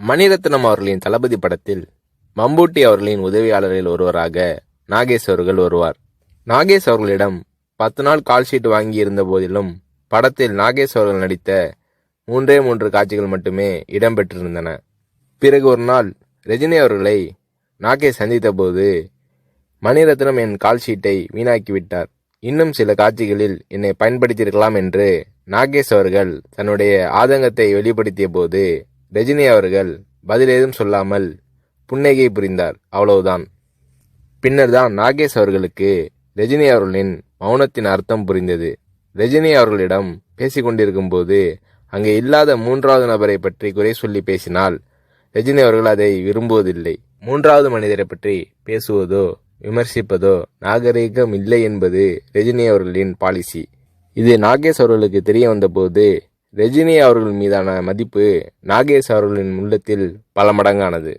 மணிரத்னம் அவர்களின் தளபதி படத்தில் மம்பூட்டி அவர்களின் உதவியாளரில் ஒருவராக நாகேஷ் அவர்கள் வருவார். நாகேஷ் அவர்களிடம் 10 நாள் கால்ஷீட் வாங்கி இருந்த போதிலும் படத்தில் நாகேஷ் அவர்கள் நடித்த 3 காட்சிகள் மட்டுமே இடம்பெற்றிருந்தன. பிறகு ஒரு நாள் ரஜினி அவர்களை நாகேஷ் சந்தித்த போது, மணிரத்னம் என் கால்ஷீட்டை வீணாக்கிவிட்டார், இன்னும் சில காட்சிகளில் என்னை பயன்படுத்தியிருக்கலாம் என்று நாகேஷ் அவர்கள் தன்னுடைய ஆதங்கத்தை வெளிப்படுத்திய போது, ரஜினி அவர்கள் பதிலேதும் சொல்லாமல் புன்னகை புரிந்தார். அவ்வளவுதான். பின்னர் தான் நாகேஷ் அவர்களுக்கு ரஜினி அவர்களின் மௌனத்தின் அர்த்தம் புரிந்தது. ரஜினி அவர்களிடம் பேசிக்கொண்டிருக்கும் போது அங்கே இல்லாத 3வது நபரை பற்றி குறை சொல்லி பேசினால் ரஜினி அவர்கள் அதை விரும்புவதில்லை. 3வது மனிதரை பற்றி பேசுவதோ விமர்சிப்பதோ நாகரீகம் இல்லை என்பது ரஜினி அவர்களின் பாலிசி. இது நாகேஷ் அவர்களுக்கு தெரிய வந்தபோது ரஜினி அவர்கள் மீதான மதிப்பு நாகேஷ் அவர்களின் உள்ளத்தில் பல மடங்கானது.